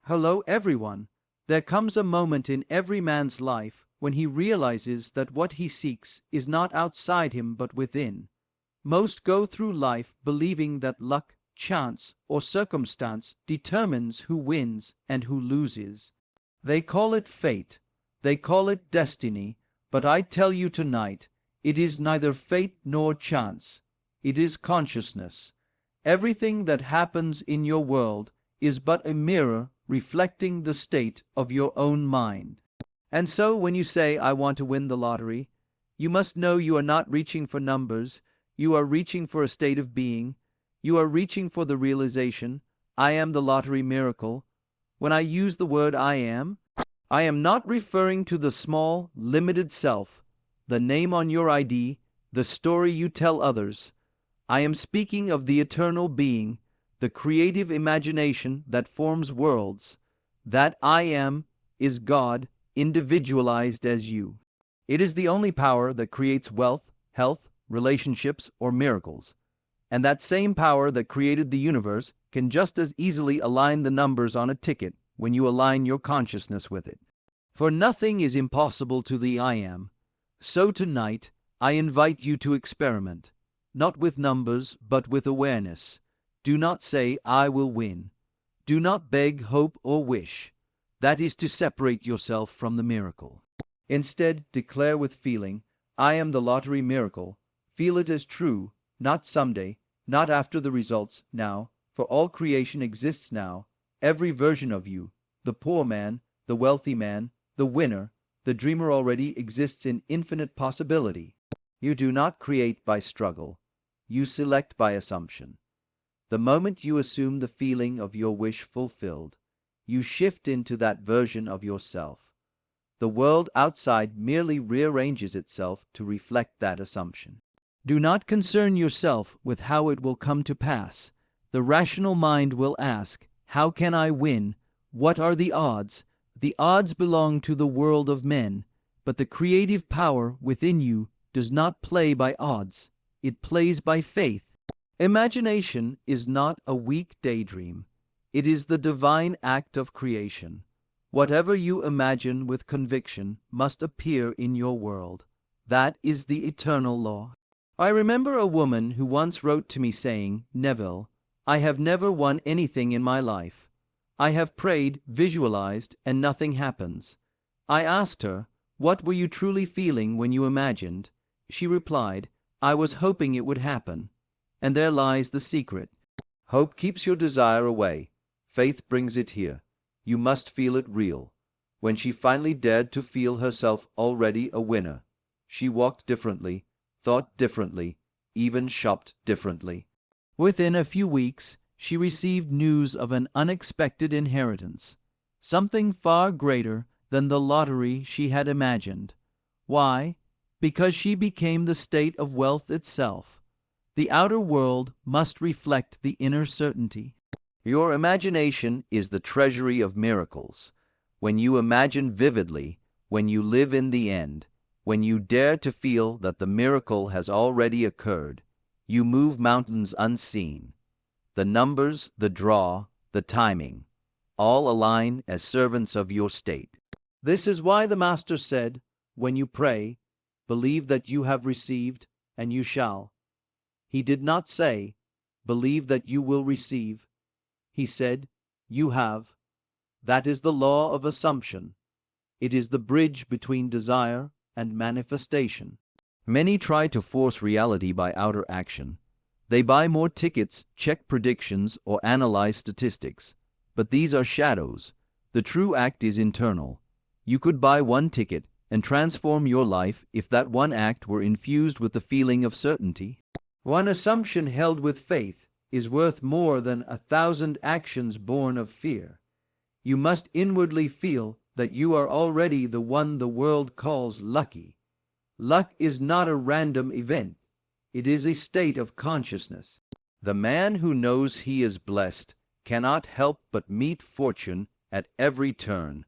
Hello everyone. There comes a moment in every man's life when he realizes that what he seeks is not outside him but within. Most go through life believing that luck, chance, or circumstance determines who wins and who loses. They call it fate, they call it destiny, but I tell you tonight, it is neither fate nor chance. It is consciousness. Everything that happens in your world is but a mirror reflecting the state of your own mind. And so when you say, I want to win the lottery, you must know you are not reaching for numbers, you are reaching for a state of being, you are reaching for the realization, I am the lottery miracle. When I use the word I am not referring to the small, limited self, the name on your ID, the story you tell others. I am speaking of the eternal being, the creative imagination that forms worlds. That I am is God, individualized as you. It is the only power that creates wealth, health, relationships, or miracles. And that same power that created the universe can just as easily align the numbers on a ticket when you align your consciousness with it. For nothing is impossible to the I am. So tonight, I invite you to experiment, not with numbers, but with awareness. Do not say, I will win. Do not beg, hope, or wish. That is to separate yourself from the miracle. Instead, declare with feeling, I am the lottery miracle. Feel it as true, not someday, not after the results, now, for all creation exists now. Every version of you, the poor man, the wealthy man, the winner, the dreamer already exists in infinite possibility. You do not create by struggle. You select by assumption. The moment you assume the feeling of your wish fulfilled, you shift into that version of yourself. The world outside merely rearranges itself to reflect that assumption. Do not concern yourself with how it will come to pass. The rational mind will ask, how can I win? What are the odds? The odds belong to the world of men, but the creative power within you does not play by odds. It plays by faith. Imagination is not a weak daydream. It is the divine act of creation. Whatever you imagine with conviction must appear in your world. That is the eternal law. I remember a woman who once wrote to me saying, Neville, I have never won anything in my life. I have prayed, visualized, and nothing happens. I asked her, what were you truly feeling when you imagined? She replied, I was hoping it would happen. And there lies the secret. Hope keeps your desire away. Faith brings it here. You must feel it real. When she finally dared to feel herself already a winner, she walked differently, thought differently, even shopped differently. Within a few weeks, she received news of an unexpected inheritance, something far greater than the lottery she had imagined. Why? Because she became the state of wealth itself. The outer world must reflect the inner certainty. Your imagination is the treasury of miracles. When you imagine vividly, when you live in the end, when you dare to feel that the miracle has already occurred, you move mountains unseen. The numbers, the draw, the timing, all align as servants of your state. This is why the Master said, when you pray, believe that you have received, and you shall. He did not say, believe that you will receive. He said, you have. That is the law of assumption. It is the bridge between desire and manifestation. Many try to force reality by outer action. They buy more tickets, check predictions, or analyze statistics. But these are shadows. The true act is internal. You could buy one ticket and transform your life if that one act were infused with the feeling of certainty. One assumption held with faith is worth more than 1,000 actions born of fear. You must inwardly feel that you are already the one the world calls lucky. Luck is not a random event. It is a state of consciousness. The man who knows he is blessed cannot help but meet fortune at every turn.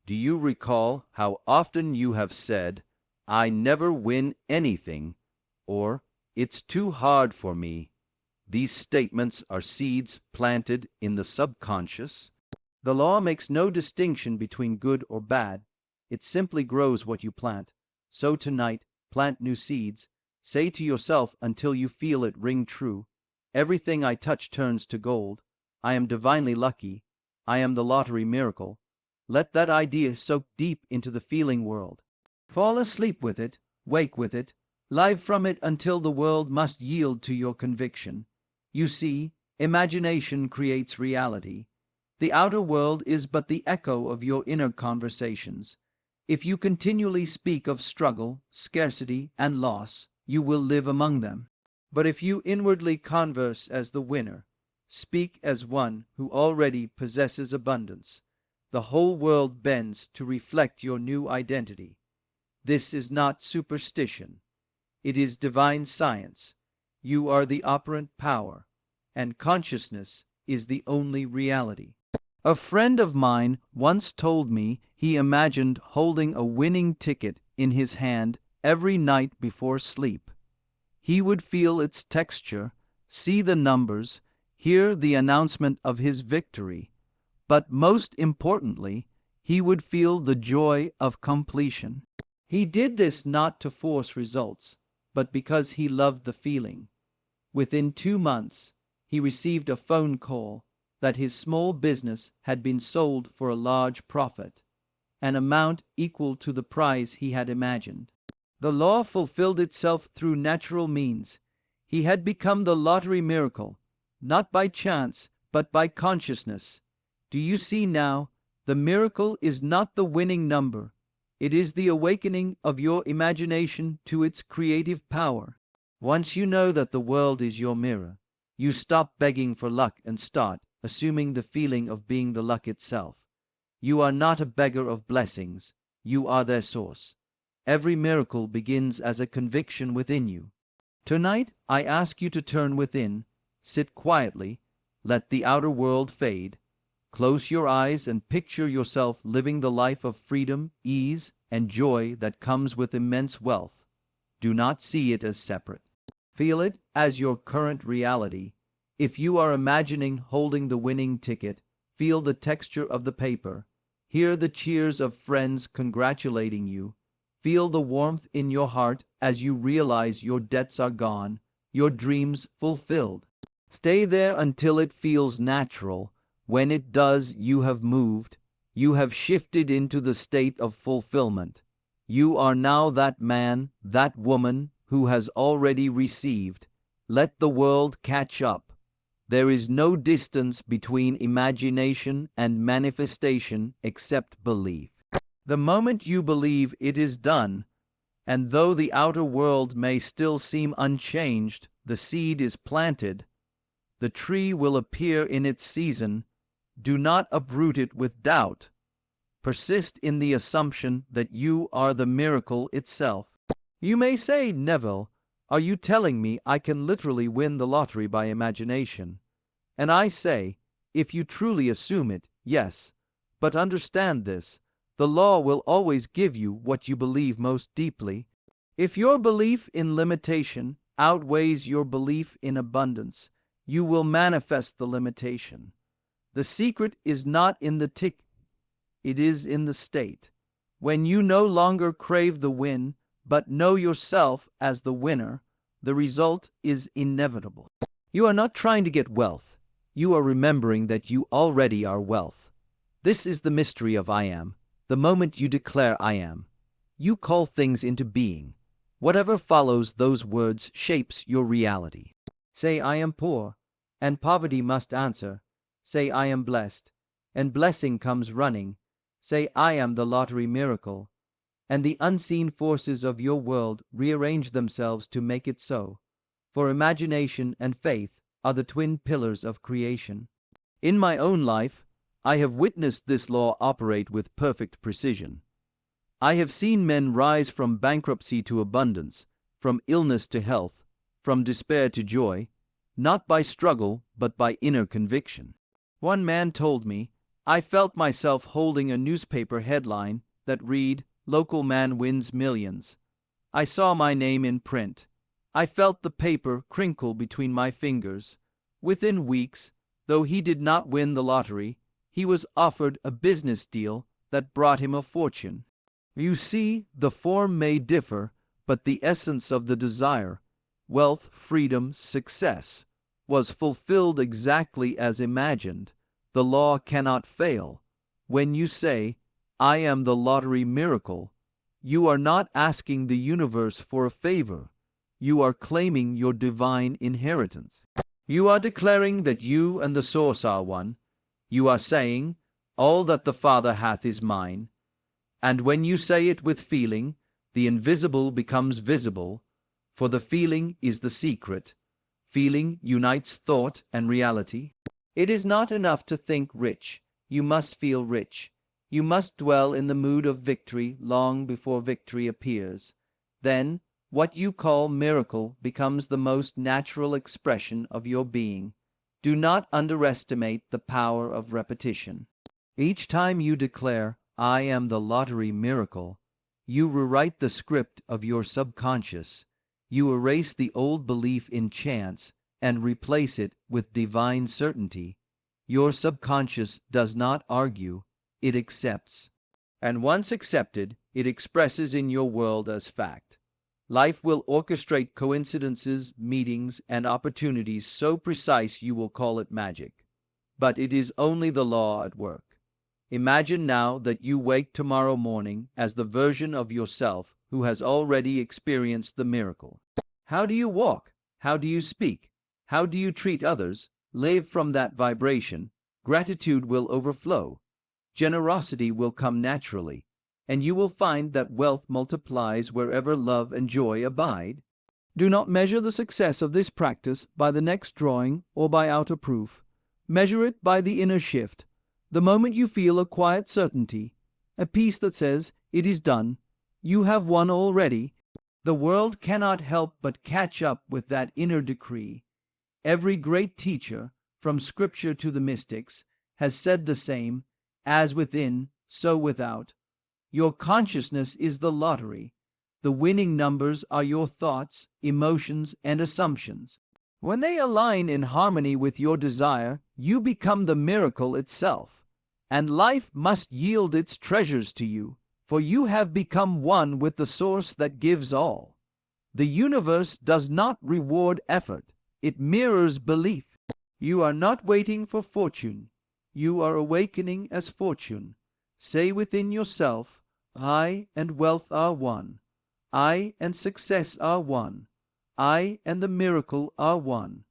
Do you recall how often you have said, I never win anything, or it's too hard for me? These statements are seeds planted in the subconscious. The law makes no distinction between good or bad. It simply grows what you plant. So tonight, plant new seeds. Say to yourself until you feel it ring true, everything I touch turns to gold. I am divinely lucky. I am the lottery miracle. Let that idea soak deep into the feeling world. Fall asleep with it, wake with it, live from it until the world must yield to your conviction. You see, imagination creates reality. The outer world is but the echo of your inner conversations. If you continually speak of struggle, scarcity, and loss, you will live among them. But if you inwardly converse as the winner, speak as one who already possesses abundance, the whole world bends to reflect your new identity. This is not superstition. It is divine science. You are the operant power, and consciousness is the only reality. A friend of mine once told me he imagined holding a winning ticket in his hand every night before sleep. He would feel its texture, see the numbers, hear the announcement of his victory, but most importantly, he would feel the joy of completion. He did this not to force results, but because he loved the feeling. Within 2 months, he received a phone call that his small business had been sold for a large profit, an amount equal to the prize he had imagined. The law fulfilled itself through natural means. He had become the lottery miracle, not by chance, but by consciousness. Do you see now? The miracle is not the winning number. It is the awakening of your imagination to its creative power. Once you know that the world is your mirror, you stop begging for luck and start assuming the feeling of being the luck itself. You are not a beggar of blessings. You are their source. Every miracle begins as a conviction within you. Tonight, I ask you to turn within, sit quietly, let the outer world fade. Close your eyes and picture yourself living the life of freedom, ease, and joy that comes with immense wealth. Do not see it as separate. Feel it as your current reality. If you are imagining holding the winning ticket, feel the texture of the paper. Hear the cheers of friends congratulating you. Feel the warmth in your heart as you realize your debts are gone, your dreams fulfilled. Stay there until it feels natural. When it does, you have moved. You have shifted into the state of fulfillment. You are now that man, that woman who has already received. Let the world catch up. There is no distance between imagination and manifestation except belief. The moment you believe it is done, and though the outer world may still seem unchanged, the seed is planted. The tree will appear in its season. Do not uproot it with doubt. Persist in the assumption that you are the miracle itself. You may say, Neville, are you telling me I can literally win the lottery by imagination? And I say, if you truly assume it, yes. But understand this, the law will always give you what you believe most deeply. If your belief in limitation outweighs your belief in abundance, you will manifest the limitation. The secret is not in the tick, it is in the state. When you no longer crave the win, but know yourself as the winner, the result is inevitable. You are not trying to get wealth. You are remembering that you already are wealth. This is the mystery of I am. The moment you declare I am, you call things into being. Whatever follows those words shapes your reality. Say, I am poor, and poverty must answer. Say, I am blessed, and blessing comes running. Say, I am the lottery miracle, and the unseen forces of your world rearrange themselves to make it so. For imagination and faith are the twin pillars of creation. In my own life, I have witnessed this law operate with perfect precision. I have seen men rise from bankruptcy to abundance, from illness to health, from despair to joy, not by struggle, but by inner conviction. One man told me, I felt myself holding a newspaper headline that read, Local man wins millions. I saw my name in print. I felt the paper crinkle between my fingers. Within weeks, though he did not win the lottery, he was offered a business deal that brought him a fortune. You see, the form may differ, but the essence of the desire, wealth, freedom, success, was fulfilled exactly as imagined. The law cannot fail. When you say, "I am the lottery miracle," you are not asking the universe for a favor. You are claiming your divine inheritance. You are declaring that you and the source are one. You are saying, "All that the Father hath is mine." And when you say it with feeling, the invisible becomes visible, for the feeling is the secret. Feeling unites thought and reality. It is not enough to think rich. You must feel rich. You must dwell in the mood of victory long before victory appears. Then, what you call miracle becomes the most natural expression of your being. Do not underestimate the power of repetition. Each time you declare, "I am the lottery miracle," you rewrite the script of your subconscious. You erase the old belief in chance and replace it with divine certainty. Your subconscious does not argue, it accepts. And once accepted, it expresses in your world as fact. Life will orchestrate coincidences, meetings, and opportunities so precise you will call it magic. But it is only the law at work. Imagine now that you wake tomorrow morning as the version of yourself who has already experienced the miracle. How do you walk? How do you speak? How do you treat others? Live from that vibration. Gratitude will overflow. Generosity will come naturally, and you will find that wealth multiplies wherever love and joy abide. Do not measure the success of this practice by the next drawing or by outer proof. Measure it by the inner shift. The moment you feel a quiet certainty, a peace that says, "It is done," you have won already. The world cannot help but catch up with that inner decree. Every great teacher, from Scripture to the mystics, has said the same, "As within, so without." Your consciousness is the lottery. The winning numbers are your thoughts, emotions, and assumptions. When they align in harmony with your desire, you become the miracle itself. And life must yield its treasures to you, for you have become one with the source that gives all. The universe does not reward effort, it mirrors belief. You are not waiting for fortune, you are awakening as fortune. Say within yourself, "I and wealth are one. I and success are one. I and the miracle are one."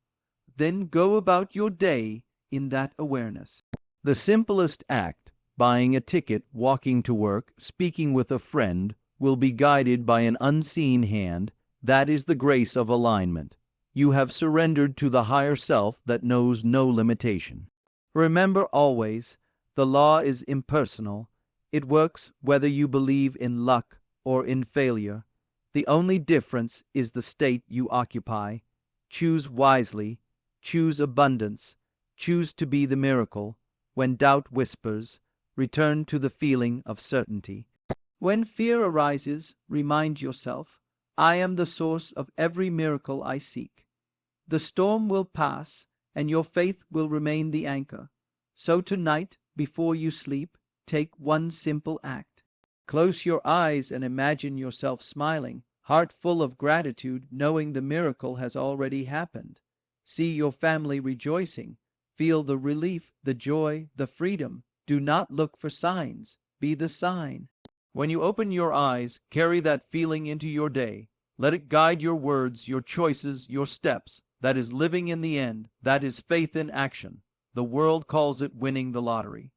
Then go about your day in that awareness. The simplest act, buying a ticket, walking to work, speaking with a friend, will be guided by an unseen hand. That is the grace of alignment. You have surrendered to the higher self that knows no limitation. Remember always, the law is impersonal. It works whether you believe in luck or in failure. The only difference is the state you occupy. Choose wisely. Choose abundance. Choose to be the miracle. When doubt whispers, return to the feeling of certainty. When fear arises, remind yourself, "I am the source of every miracle I seek." The storm will pass, and your faith will remain the anchor. So tonight, before you sleep, take one simple act. Close your eyes and imagine yourself smiling, heart full of gratitude, knowing the miracle has already happened. See your family rejoicing. Feel the relief, the joy, the freedom. Do not look for signs. Be the sign. When you open your eyes, carry that feeling into your day. Let it guide your words, your choices, your steps. That is living in the end. That is faith in action. The world calls it winning the lottery.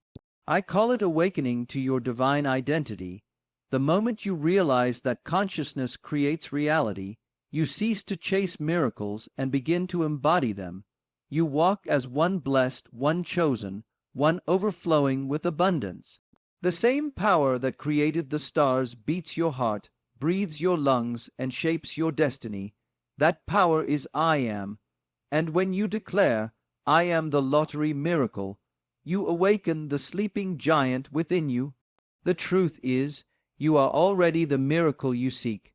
I call it awakening to your divine identity. The moment you realize that consciousness creates reality, you cease to chase miracles and begin to embody them. You walk as one blessed, one chosen, one overflowing with abundance. The same power that created the stars beats your heart, breathes your lungs, and shapes your destiny. That power is I am. And when you declare, "I am the lottery miracle," you awaken the sleeping giant within you. The truth is, you are already the miracle you seek.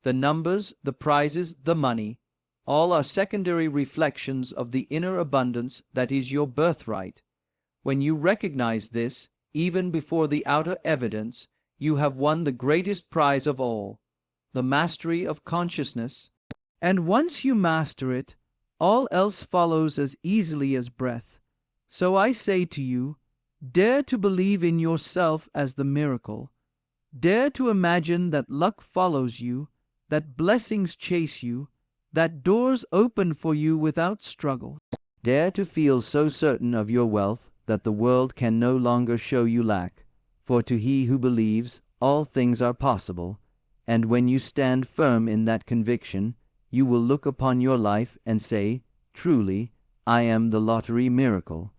The numbers, the prizes, the money, all are secondary reflections of the inner abundance that is your birthright. When you recognize this, even before the outer evidence, you have won the greatest prize of all, the mastery of consciousness. And once you master it, all else follows as easily as breath. So I say to you, dare to believe in yourself as the miracle. Dare to imagine that luck follows you, that blessings chase you, that doors open for you without struggle. Dare to feel so certain of your wealth that the world can no longer show you lack. For to he who believes, all things are possible, and when you stand firm in that conviction, you will look upon your life and say, truly, I am the lottery miracle.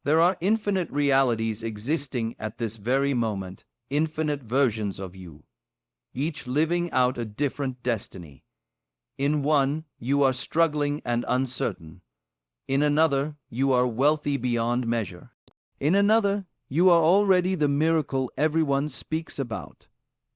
There are infinite realities existing at this very moment, infinite versions of you, each living out a different destiny. In one, you are struggling and uncertain. In another, you are wealthy beyond measure. In another, you are already the miracle everyone speaks about.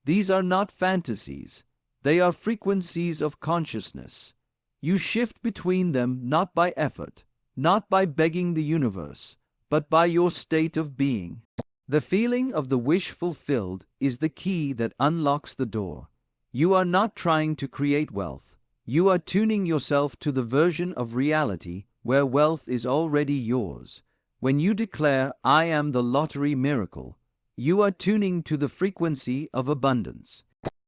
These are not fantasies. They are frequencies of consciousness. You shift between them not by effort, not by begging the universe, but by your state of being. The feeling of the wish fulfilled is the key that unlocks the door. You are not trying to create wealth. You are tuning yourself to the version of reality where wealth is already yours. When you declare, I am the lottery miracle, you are tuning to the frequency of abundance.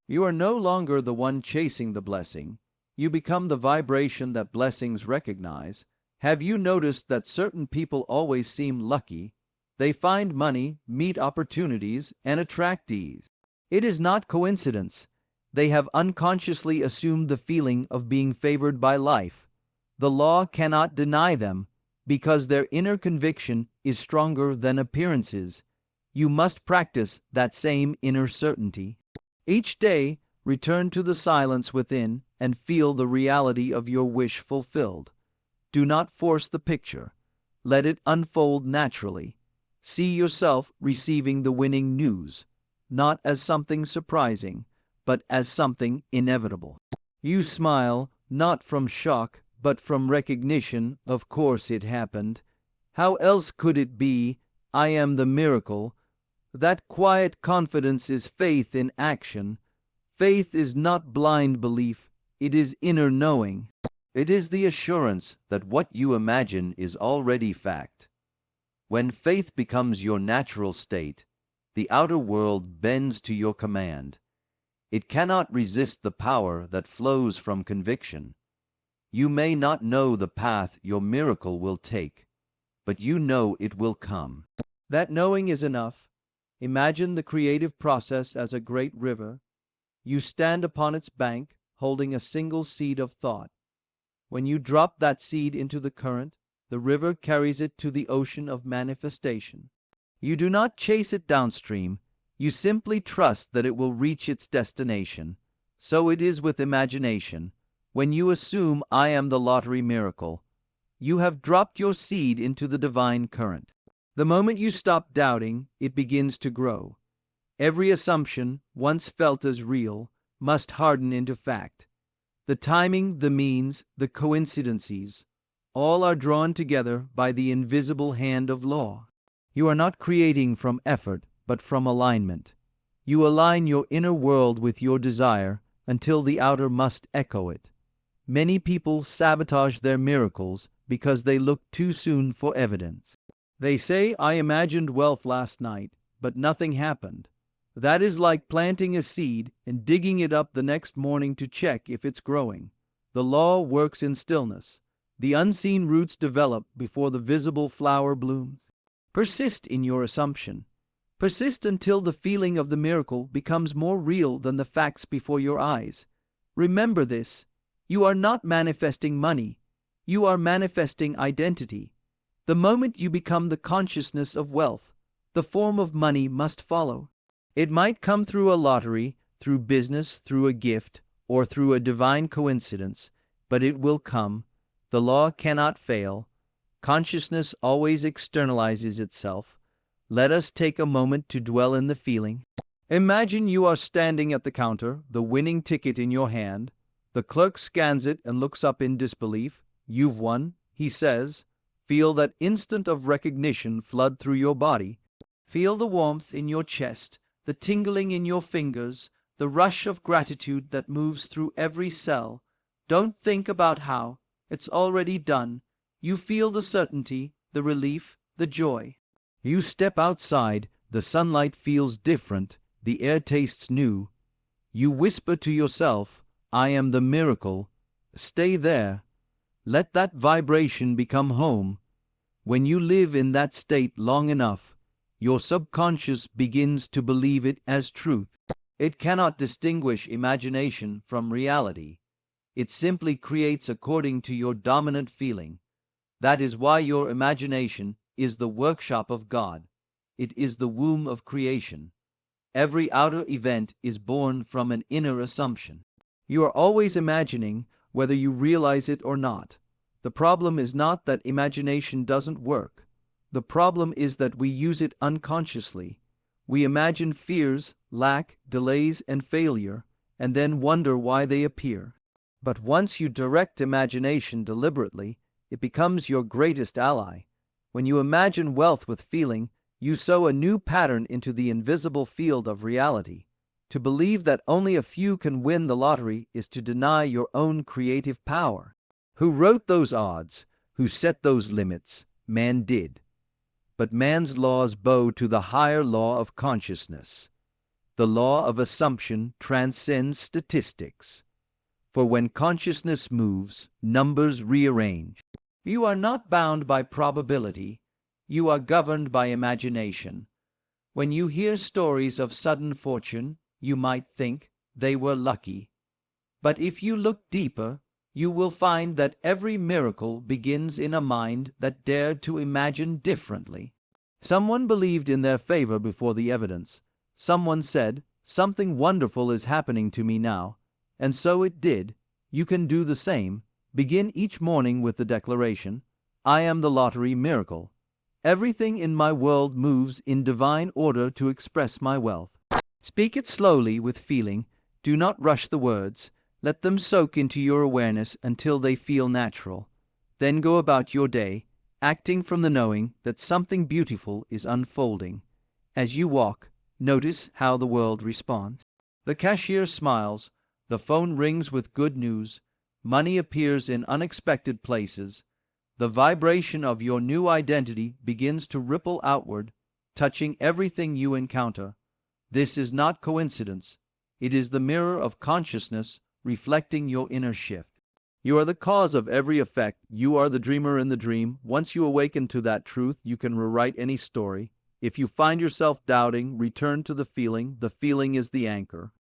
You are no longer the one chasing the blessing. You become the vibration that blessings recognize. Have you noticed that certain people always seem lucky? They find money, meet opportunities, and attract ease. It is not coincidence. They have unconsciously assumed the feeling of being favored by life. The law cannot deny them, because their inner conviction is stronger than appearances. You must practice that same inner certainty. Each day, return to the silence within and feel the reality of your wish fulfilled. Do not force the picture. Let it unfold naturally. See yourself receiving the winning news, not as something surprising, but as something inevitable. You smile, not from shock, but from recognition. Of course it happened. How else could it be? I am the miracle. That quiet confidence is faith in action. Faith is not blind belief, it is inner knowing. It is the assurance that what you imagine is already fact. When faith becomes your natural state, the outer world bends to your command. It cannot resist the power that flows from conviction. You may not know the path your miracle will take, but you know it will come. That knowing is enough. Imagine the creative process as a great river. You stand upon its bank, holding a single seed of thought. When you drop that seed into the current, the river carries it to the ocean of manifestation. You do not chase it downstream. You simply trust that it will reach its destination. So it is with imagination. When you assume, I am the lottery miracle, you have dropped your seed into the divine current. The moment you stop doubting, it begins to grow. Every assumption, once felt as real, must harden into fact. The timing, the means, the coincidences, all are drawn together by the invisible hand of law. You are not creating from effort, but from alignment. You align your inner world with your desire until the outer must echo it. Many people sabotage their miracles because they look too soon for evidence. They say, I imagined wealth last night, but nothing happened. That is like planting a seed and digging it up the next morning to check if it's growing. The law works in stillness. The unseen roots develop before the visible flower blooms. Persist in your assumption. Persist until the feeling of the miracle becomes more real than the facts before your eyes. Remember this. You are not manifesting money. You are manifesting identity. The moment you become the consciousness of wealth, the form of money must follow. It might come through a lottery, through business, through a gift, or through a divine coincidence, but it will come. The law cannot fail. Consciousness always externalizes itself. Let us take a moment to dwell in the feeling. Imagine you are standing at the counter, the winning ticket in your hand. The clerk scans it and looks up in disbelief. You've won, he says. Feel that instant of recognition flood through your body. Feel the warmth in your chest, the tingling in your fingers, the rush of gratitude that moves through every cell. Don't think about how. It's already done. You feel the certainty, the relief, the joy. You step outside, the sunlight feels different, the air tastes new. You whisper to yourself, I am the miracle. Stay there. Let that vibration become home. When you live in that state long enough, your subconscious begins to believe it as truth. It cannot distinguish imagination from reality. It simply creates according to your dominant feeling. That is why your imagination is the workshop of God. It is the womb of creation. Every outer event is born from an inner assumption. You are always imagining, whether you realize it or not. The problem is not that imagination doesn't work. The problem is that we use it unconsciously. We imagine fears, lack, delays, and failure, and then wonder why they appear. But once you direct imagination deliberately, it becomes your greatest ally. When you imagine wealth with feeling, you sow a new pattern into the invisible field of reality. To believe that only a few can win the lottery is to deny your own creative power. Who wrote those odds? Who set those limits? Man did. But man's laws bow to the higher law of consciousness. The law of assumption transcends statistics. For when consciousness moves, numbers rearrange. You are not bound by probability. You are governed by imagination. When you hear stories of sudden fortune, you might think they were lucky. But if you look deeper, you will find that every miracle begins in a mind that dared to imagine differently. Someone believed in their favor before the evidence. Someone said, something wonderful is happening to me now. And so it did. You can do the same. Begin each morning with the declaration, I am the lottery miracle. Everything in my world moves in divine order to express my wealth. Speak it slowly with feeling. Do not rush the words. Let them soak into your awareness until they feel natural. Then go about your day, acting from the knowing that something beautiful is unfolding. As you walk, notice how the world responds. The cashier smiles. The phone rings with good news. Money appears in unexpected places. The vibration of your new identity begins to ripple outward, touching everything you encounter. This is not coincidence. It is the mirror of consciousness reflecting your inner shift. You are the cause of every effect. You are the dreamer in the dream. Once you awaken to that truth, you can rewrite any story. If you find yourself doubting, return to the feeling. The feeling is the anchor.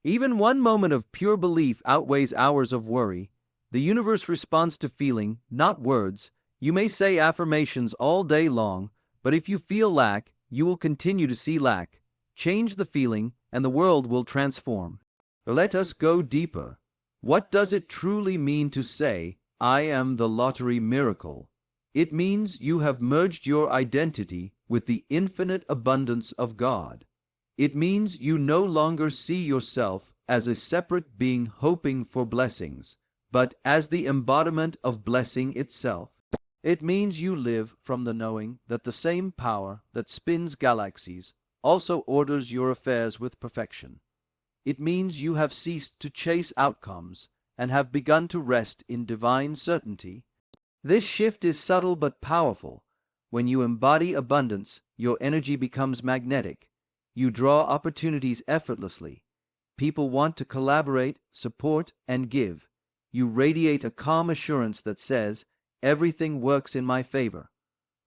Even one moment of pure belief outweighs hours of worry. The universe responds to feeling, not words. You may say affirmations all day long, but if you feel lack, you will continue to see lack. Change the feeling, and the world will transform. Let us go deeper. What does it truly mean to say, I am the lottery miracle? It means you have merged your identity with the infinite abundance of God. It means you no longer see yourself as a separate being hoping for blessings, but as the embodiment of blessing itself. It means you live from the knowing that the same power that spins galaxies also orders your affairs with perfection. It means you have ceased to chase outcomes and have begun to rest in divine certainty. This shift is subtle but powerful. When you embody abundance, your energy becomes magnetic. You draw opportunities effortlessly. People want to collaborate, support, and give. You radiate a calm assurance that says, everything works in my favor.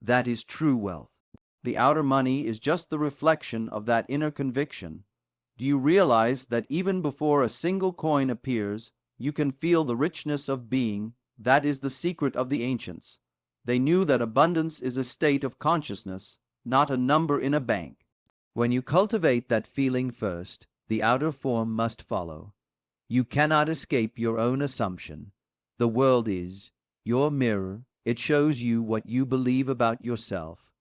That is true wealth. The outer money is just the reflection of that inner conviction. Do you realize that even before a single coin appears, you can feel the richness of being? That is the secret of the ancients. They knew that abundance is a state of consciousness, not a number in a bank. When you cultivate that feeling first, the outer form must follow. You cannot escape your own assumption. The world is your mirror. It shows you what you believe about yourself.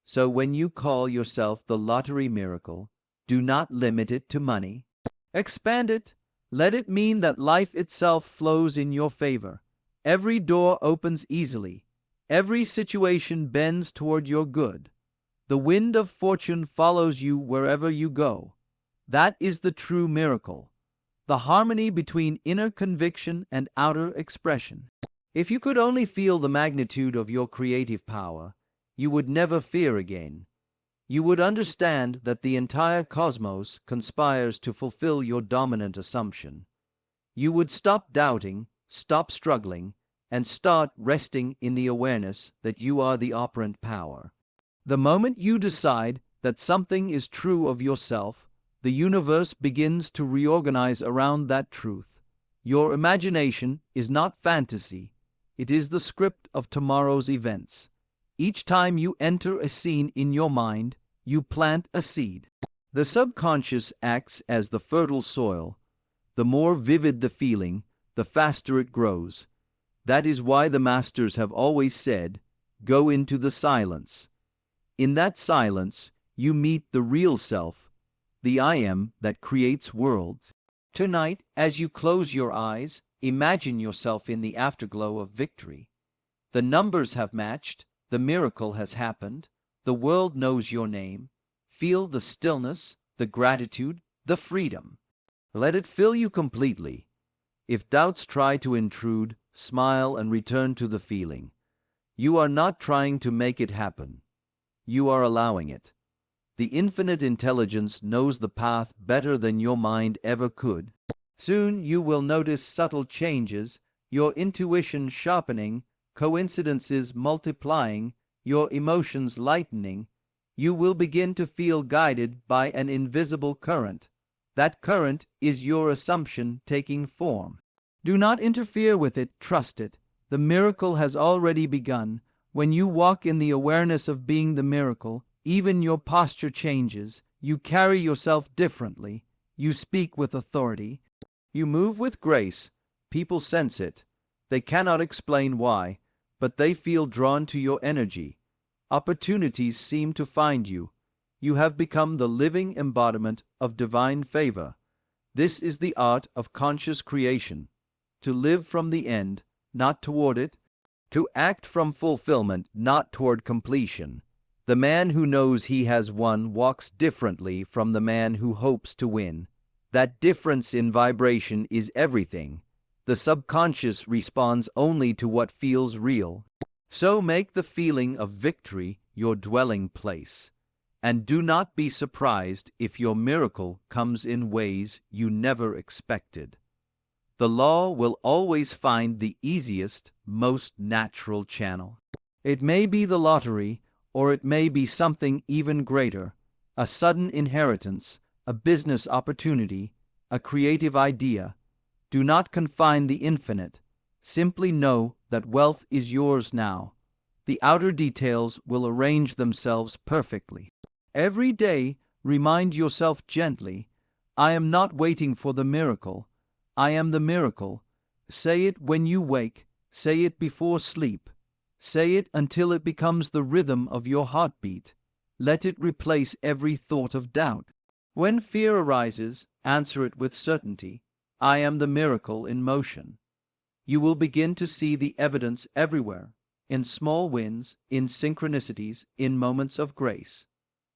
So when you call yourself the lottery miracle, do not limit it to money. Expand it. Let it mean that life itself flows in your favor. Every door opens easily. Every situation bends toward your good. The wind of fortune follows you wherever you go. That is the true miracle, the harmony between inner conviction and outer expression. If you could only feel the magnitude of your creative power, you would never fear again. You would understand that the entire cosmos conspires to fulfill your dominant assumption. You would stop doubting, stop struggling, and start resting in the awareness that you are the operant power. The moment you decide that something is true of yourself, the universe begins to reorganize around that truth. Your imagination is not fantasy, it is the script of tomorrow's events. Each time you enter a scene in your mind, you plant a seed. The subconscious acts as the fertile soil. The more vivid the feeling, the faster it grows. That is why the masters have always said, "Go into the silence." In that silence, you meet the real self, the I am that creates worlds. Tonight, as you close your eyes, imagine yourself in the afterglow of victory. The numbers have matched, the miracle has happened, the world knows your name. Feel the stillness, the gratitude, the freedom. Let it fill you completely. If doubts try to intrude, smile and return to the feeling. You are not trying to make it happen. You are allowing it. The infinite intelligence knows the path better than your mind ever could. Soon you will notice subtle changes, your intuition sharpening, coincidences multiplying, your emotions lightening. You will begin to feel guided by an invisible current. That current is your assumption taking form. Do not interfere with it, trust it. The miracle has already begun. When you walk in the awareness of being the miracle, even your posture changes. You carry yourself differently. You speak with authority. You move with grace. People sense it. They cannot explain why, but they feel drawn to your energy. Opportunities seem to find you. You have become the living embodiment of divine favor. This is the art of conscious creation. To live from the end, not toward it. To act from fulfillment, not toward completion. The man who knows he has won walks differently from the man who hopes to win. That difference in vibration is everything. The subconscious responds only to what feels real. So make the feeling of victory your dwelling place. And do not be surprised if your miracle comes in ways you never expected. The law will always find the easiest, most natural channel. It may be the lottery, or it may be something even greater, a sudden inheritance, a business opportunity, a creative idea. Do not confine the infinite. Simply know that wealth is yours now. The outer details will arrange themselves perfectly. Every day, remind yourself gently, I am not waiting for the miracle. I am the miracle. Say it when you wake. Say it before sleep. Say it until it becomes the rhythm of your heartbeat. Let it replace every thought of doubt. When fear arises, answer it with certainty. I am the miracle in motion. You will begin to see the evidence everywhere, in small wins, in synchronicities, in moments of grace.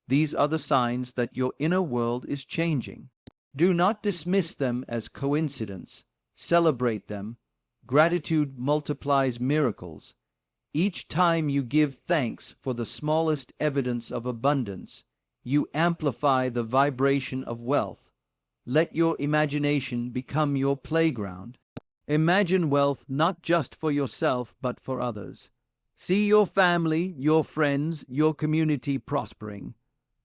These are the signs that your inner world is changing. Do not dismiss them as coincidence. Celebrate them. Gratitude multiplies miracles. Each time you give thanks for the smallest evidence of abundance, you amplify the vibration of wealth. Let your imagination become your playground. Imagine wealth not just for yourself but for others. See your family, your friends, your community prospering.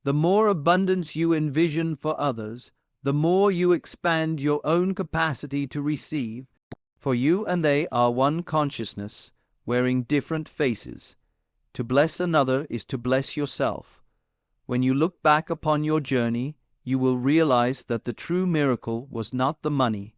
The more abundance you envision for others, the more you expand your own capacity to receive. For you and they are one consciousness, wearing different faces. To bless another is to bless yourself. When you look back upon your journey, you will realize that the true miracle was not the money,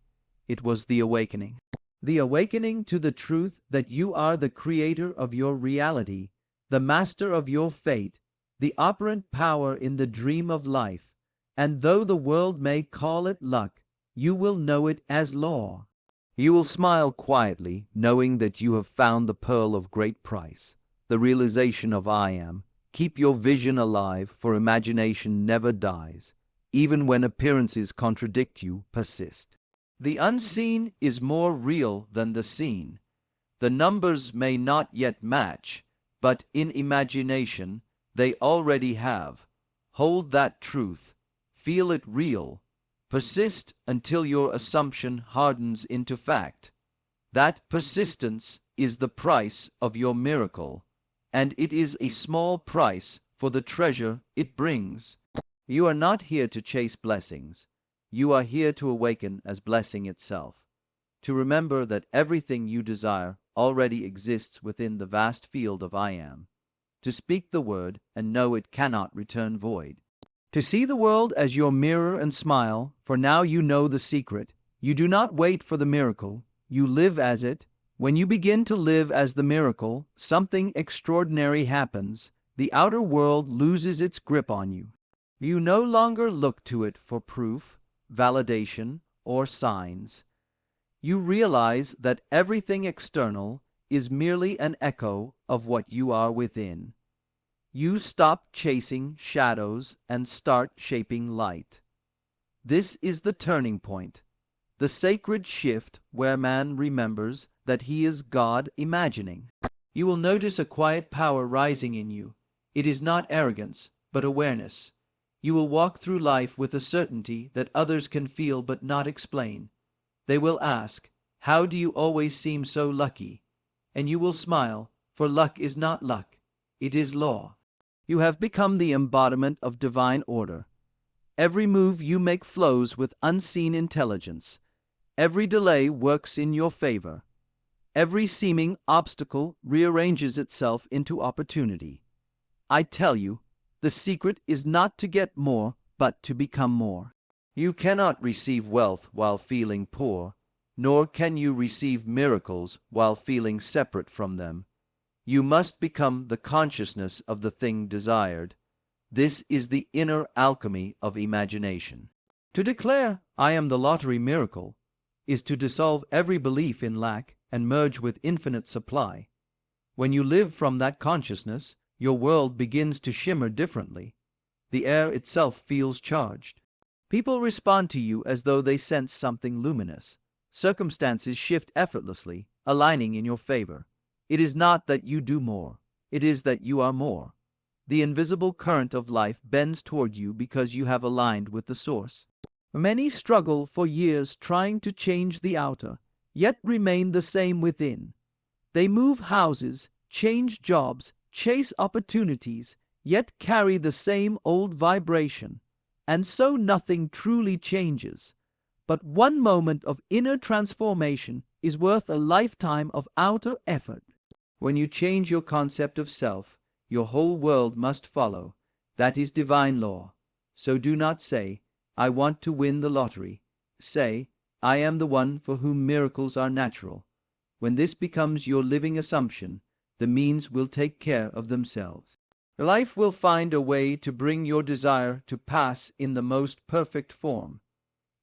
it was the awakening. The awakening to the truth that you are the creator of your reality, the master of your fate, the operant power in the dream of life. And though the world may call it luck, you will know it as law. You will smile quietly, knowing that you have found the pearl of great price, the realization of I am. Keep your vision alive, for imagination never dies. Even when appearances contradict you, persist. The unseen is more real than the seen. The numbers may not yet match, but in imagination they already have. Hold that truth. Feel it real. Persist until your assumption hardens into fact. That persistence is the price of your miracle, and it is a small price for the treasure it brings. You are not here to chase blessings. You are here to awaken as blessing itself, to remember that everything you desire already exists within the vast field of I am, to speak the word and know it cannot return void, to see the world as your mirror and smile, for now you know the secret. You do not wait for the miracle, you live as it. When you begin to live as the miracle, something extraordinary happens. The outer world loses its grip on you. You no longer look to it for proof, validation, or signs. You realize that everything external is merely an echo of what you are within. You stop chasing shadows and start shaping light. This is the turning point, the sacred shift where man remembers that he is God imagining. You will notice a quiet power rising in you. It is not arrogance, but awareness. You will walk through life with a certainty that others can feel but not explain. They will ask, "How do you always seem so lucky?" And you will smile, for luck is not luck, it is law. You have become the embodiment of divine order. Every move you make flows with unseen intelligence. Every delay works in your favor. Every seeming obstacle rearranges itself into opportunity. I tell you, the secret is not to get more, but to become more. You cannot receive wealth while feeling poor, nor can you receive miracles while feeling separate from them. You must become the consciousness of the thing desired. This is the inner alchemy of imagination. To declare, "I am the lottery miracle," is to dissolve every belief in lack and merge with infinite supply. When you live from that consciousness, your world begins to shimmer differently. The air itself feels charged. People respond to you as though they sense something luminous. Circumstances shift effortlessly, aligning in your favor. It is not that you do more, it is that you are more. The invisible current of life bends toward you because you have aligned with the source. Many struggle for years trying to change the outer, yet remain the same within. They move houses, change jobs, chase opportunities, yet carry the same old vibration. And so nothing truly changes. But one moment of inner transformation is worth a lifetime of outer effort. When you change your concept of self, your whole world must follow. That is divine law. So do not say, "I want to win the lottery." Say, "I am the one for whom miracles are natural." When this becomes your living assumption, the means will take care of themselves. Life will find a way to bring your desire to pass in the most perfect form.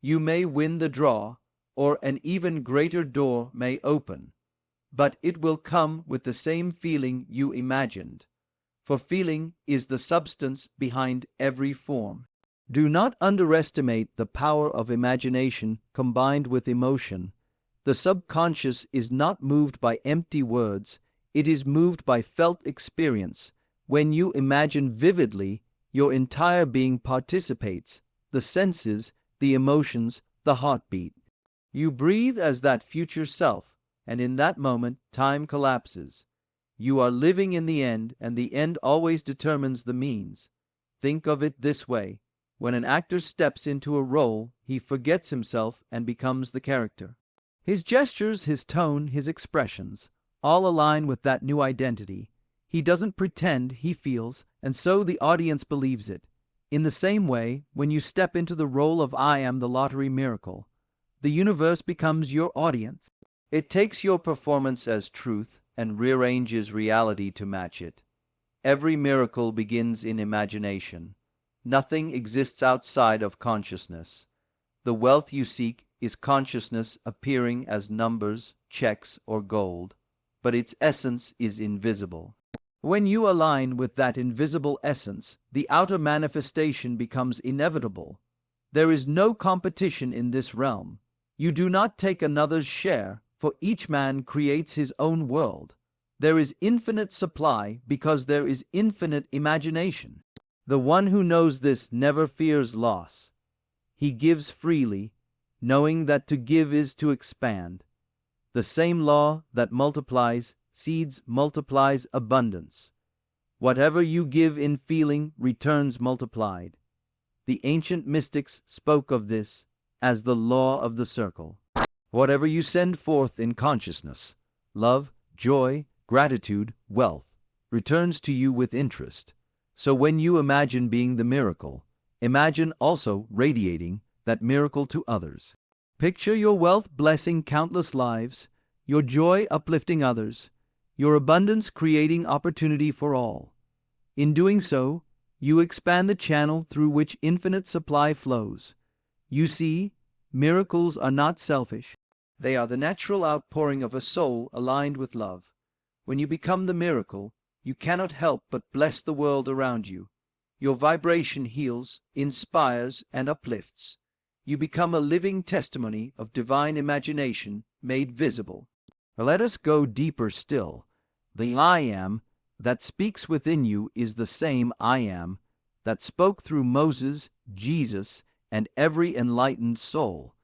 You may win the draw, or an even greater door may open, but it will come with the same feeling you imagined, for feeling is the substance behind every form. Do not underestimate the power of imagination combined with emotion. The subconscious is not moved by empty words, it is moved by felt experience. When you imagine vividly, your entire being participates, the senses, the emotions, the heartbeat. You breathe as that future self, and in that moment time collapses. You are living in the end, and the end always determines the means. Think of it this way. When an actor steps into a role, he forgets himself and becomes the character. His gestures, his tone, his expressions, all align with that new identity. He doesn't pretend, he feels, and so the audience believes it. In the same way, when you step into the role of I am the lottery miracle, the universe becomes your audience. It takes your performance as truth and rearranges reality to match it. Every miracle begins in imagination. Nothing exists outside of consciousness. The wealth you seek is consciousness appearing as numbers, checks, or gold, but its essence is invisible. When you align with that invisible essence, the outer manifestation becomes inevitable. There is no competition in this realm. You do not take another's share, for each man creates his own world. There is infinite supply because there is infinite imagination. The one who knows this never fears loss. He gives freely, knowing that to give is to expand. The same law that multiplies seeds multiplies abundance. Whatever you give in feeling returns multiplied. The ancient mystics spoke of this as the law of the circle. Whatever you send forth in consciousness, love, joy, gratitude, wealth, returns to you with interest. So when you imagine being the miracle, imagine also radiating that miracle to others. Picture your wealth blessing countless lives, your joy uplifting others, your abundance creating opportunity for all. In doing so, you expand the channel through which infinite supply flows. You see, miracles are not selfish. They are the natural outpouring of a soul aligned with love. When you become the miracle, you cannot help but bless the world around you. Your vibration heals, inspires, and uplifts. You become a living testimony of divine imagination made visible. Let us go deeper still. The I am that speaks within you is the same I am that spoke through Moses, Jesus, and every enlightened soul.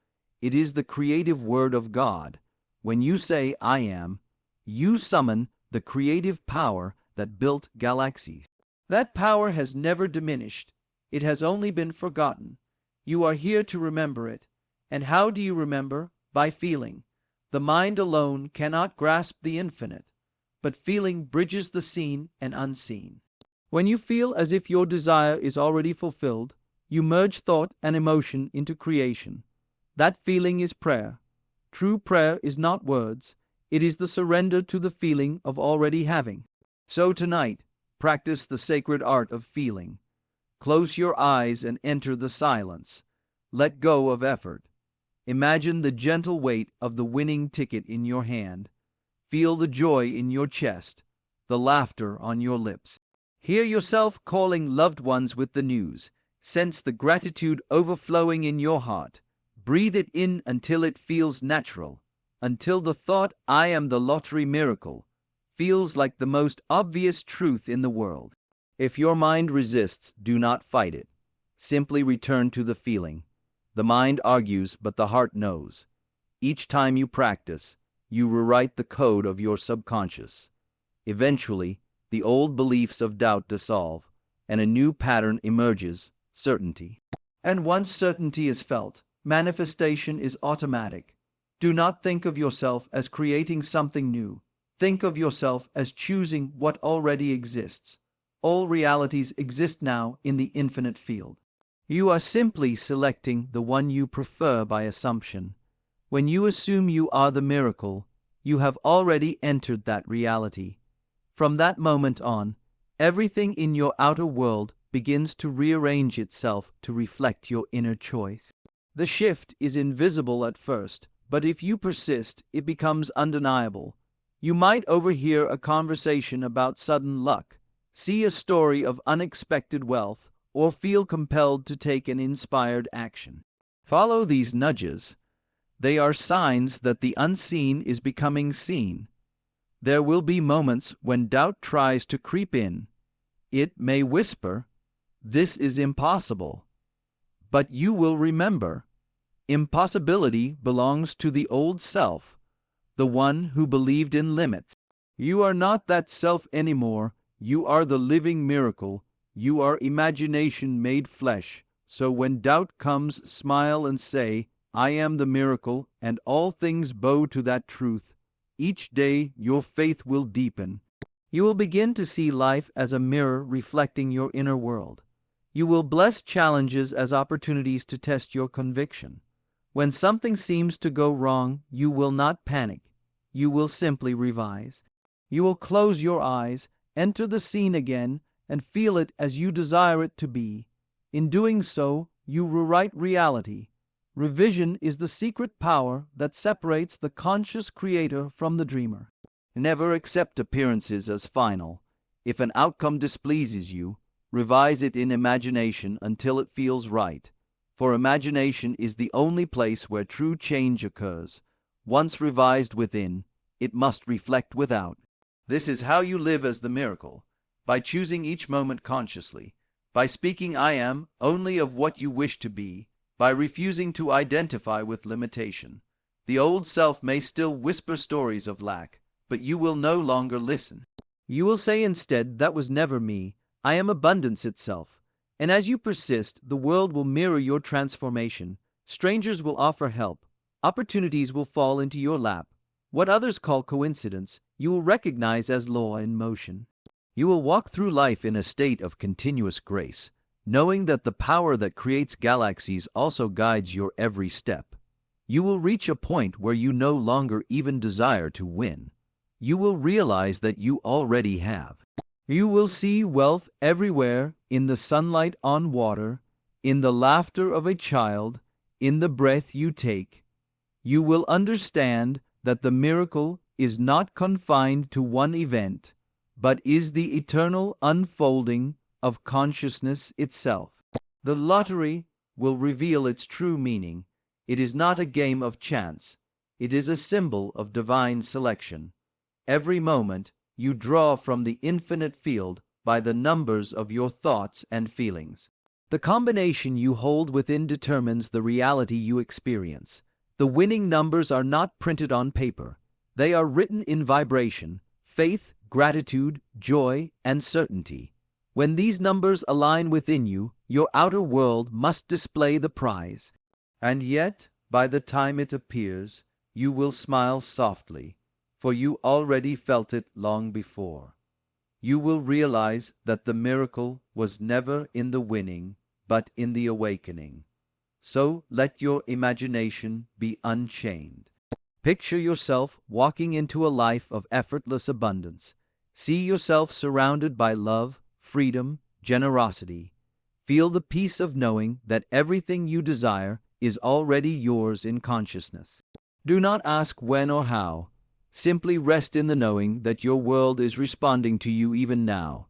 It is the creative word of God. When you say I am, you summon the creative power that built galaxies. That power has never diminished. It has only been forgotten. You are here to remember it. And how do you remember? By feeling. The mind alone cannot grasp the infinite, but feeling bridges the seen and unseen. When you feel as if your desire is already fulfilled, you merge thought and emotion into creation. That feeling is prayer. True prayer is not words. It is the surrender to the feeling of already having. So tonight, practice the sacred art of feeling. Close your eyes and enter the silence. Let go of effort. Imagine the gentle weight of the winning ticket in your hand. Feel the joy in your chest, the laughter on your lips. Hear yourself calling loved ones with the news. Sense the gratitude overflowing in your heart. Breathe it in until it feels natural, until the thought, I am the lottery miracle, feels like the most obvious truth in the world. If your mind resists, do not fight it. Simply return to the feeling. The mind argues, but the heart knows. Each time you practice, you rewrite the code of your subconscious. Eventually, the old beliefs of doubt dissolve, and a new pattern emerges, certainty. And once certainty is felt, manifestation is automatic. Do not think of yourself as creating something new. Think of yourself as choosing what already exists. All realities exist now in the infinite field. You are simply selecting the one you prefer by assumption. When you assume you are the miracle, you have already entered that reality. From that moment on, everything in your outer world begins to rearrange itself to reflect your inner choice. The shift is invisible at first, but if you persist, it becomes undeniable. You might overhear a conversation about sudden luck, see a story of unexpected wealth, or feel compelled to take an inspired action. Follow these nudges. They are signs that the unseen is becoming seen. There will be moments when doubt tries to creep in. It may whisper, "This is impossible." But you will remember, impossibility belongs to the old self, the one who believed in limits. You are not that self anymore. You are the living miracle. You are imagination made flesh. So when doubt comes, smile and say, I am the miracle, and all things bow to that truth. Each day your faith will deepen. You will begin to see life as a mirror reflecting your inner world. You will bless challenges as opportunities to test your conviction. When something seems to go wrong, you will not panic. You will simply revise. You will close your eyes, enter the scene again, and feel it as you desire it to be. In doing so, you rewrite reality. Revision is the secret power that separates the conscious creator from the dreamer. Never accept appearances as final. If an outcome displeases you, revise it in imagination until it feels right. For imagination is the only place where true change occurs. Once revised within, it must reflect without. This is how you live as the miracle, by choosing each moment consciously, by speaking I am only of what you wish to be, by refusing to identify with limitation. The old self may still whisper stories of lack, but you will no longer listen. You will say instead, that was never me, I am abundance itself. And as you persist, the world will mirror your transformation. Strangers will offer help. Opportunities will fall into your lap. What others call coincidence, you will recognize as law in motion. You will walk through life in a state of continuous grace, knowing that the power that creates galaxies also guides your every step. You will reach a point where you no longer even desire to win. You will realize that you already have. You will see wealth everywhere, in the sunlight on water, in the laughter of a child, in the breath you take. You will understand that the miracle is not confined to one event, but is the eternal unfolding of consciousness itself. The lottery will reveal its true meaning. It is not a game of chance. It is a symbol of divine selection. Every moment you draw from the infinite field by the numbers of your thoughts and feelings. The combination you hold within determines the reality you experience. The winning numbers are not printed on paper. They are written in vibration, faith, gratitude, joy, and certainty. When these numbers align within you, your outer world must display the prize. And yet, by the time it appears, you will smile softly, for you already felt it long before. You will realize that the miracle was never in the winning, but in the awakening. So let your imagination be unchained. Picture yourself walking into a life of effortless abundance. See yourself surrounded by love, freedom, generosity. Feel the peace of knowing that everything you desire is already yours in consciousness. Do not ask when or how. Simply rest in the knowing that your world is responding to you even now.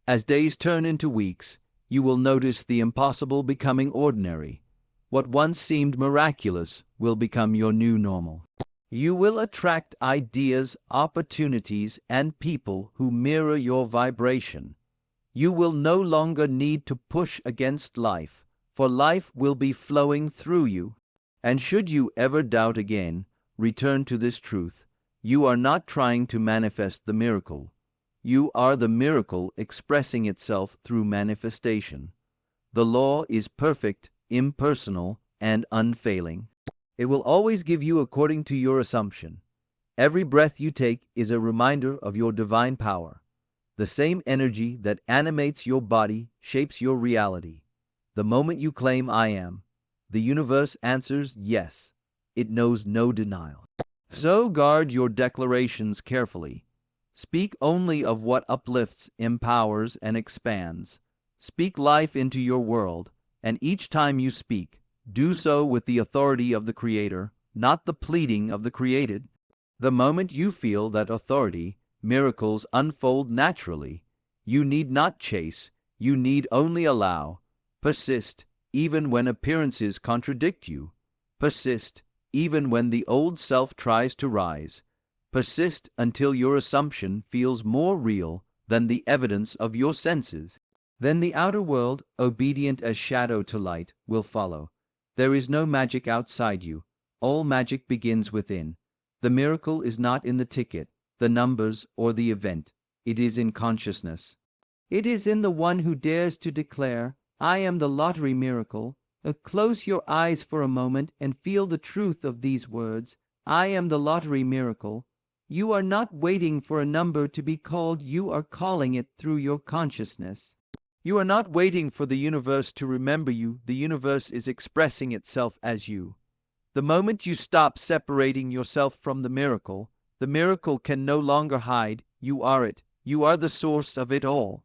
As days turn into weeks, you will notice the impossible becoming ordinary. What once seemed miraculous will become your new normal. You will attract ideas, opportunities, and people who mirror your vibration. You will no longer need to push against life, for life will be flowing through you. And should you ever doubt again, return to this truth. You are not trying to manifest the miracle. You are the miracle expressing itself through manifestation. The law is perfect, impersonal, and unfailing. It will always give you according to your assumption. Every breath you take is a reminder of your divine power. The same energy that animates your body shapes your reality. The moment you claim I am, the universe answers yes. It knows no denial. So guard your declarations carefully. Speak only of what uplifts, empowers, and expands. Speak life into your world, and each time you speak, do so with the authority of the Creator, not the pleading of the created. The moment you feel that authority, miracles unfold naturally. You need not chase, you need only allow. Persist, even when appearances contradict you. Persist, even when the old self tries to rise. Persist until your assumption feels more real than the evidence of your senses. Then the outer world, obedient as shadow to light, will follow. There is no magic outside you. All magic begins within. The miracle is not in the ticket, the numbers, or the event. It is in consciousness. It is in the one who dares to declare, I am the lottery miracle. Close your eyes for a moment and feel the truth of these words. I am the lottery miracle. You are not waiting for a number to be called, you are calling it through your consciousness. You are not waiting for the universe to remember you, the universe is expressing itself as you. The moment you stop separating yourself from the miracle can no longer hide, you are it, you are the source of it all.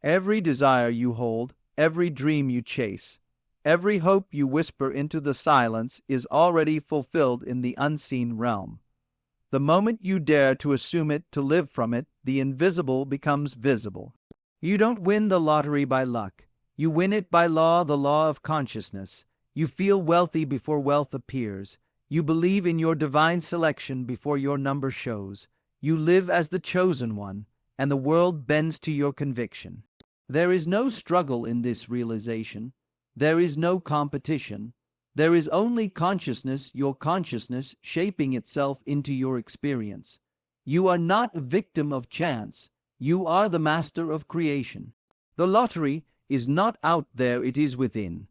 Every desire you hold, every dream you chase, Every hope you whisper into the silence is already fulfilled in the unseen realm. The moment you dare to assume it, to live from it, the invisible becomes visible. You don't win the lottery by luck. You win it by law, the law of consciousness. You feel wealthy before wealth appears. You believe in your divine selection before your number shows. You live as the chosen one, and the world bends to your conviction. There is no struggle in this realization. There is no competition. There is only consciousness, your consciousness shaping itself into your experience. You are not a victim of chance. You are the master of creation. The lottery is not out there, it is within.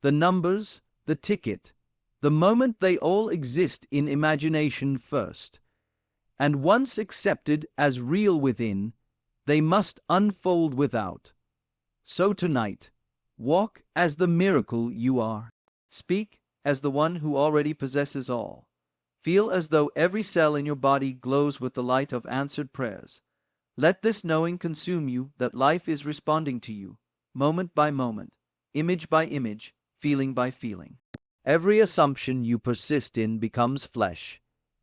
The numbers, the ticket, the moment, they all exist in imagination first. And once accepted as real within, they must unfold without. So tonight, walk as the miracle you are. Speak as the one who already possesses all. Feel as though every cell in your body glows with the light of answered prayers. Let this knowing consume you that life is responding to you, moment by moment, image by image, feeling by feeling. Every assumption you persist in becomes flesh.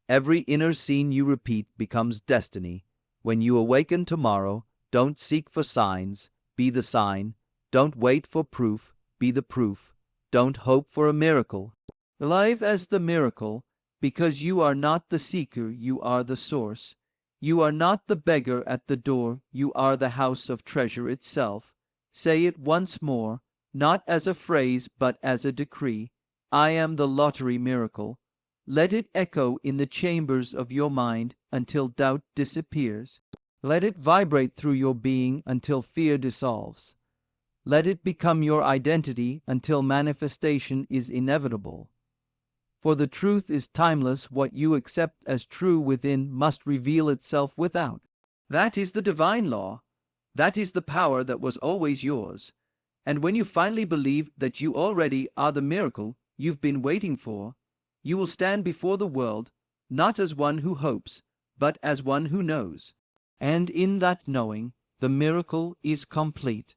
Every inner scene you repeat becomes destiny. When you awaken tomorrow, don't seek for signs, be the sign. Don't wait for proof, be the proof. Don't hope for a miracle. Live as the miracle, because you are not the seeker, you are the source. You are not the beggar at the door, you are the house of treasure itself. Say it once more, not as a phrase but as a decree. I am the lottery miracle. Let it echo in the chambers of your mind until doubt disappears. Let it vibrate through your being until fear dissolves. Let it become your identity until manifestation is inevitable. For the truth is timeless. What you accept as true within must reveal itself without. That is the divine law. That is the power that was always yours. And when you finally believe that you already are the miracle you've been waiting for, you will stand before the world, not as one who hopes, but as one who knows. And in that knowing, the miracle is complete.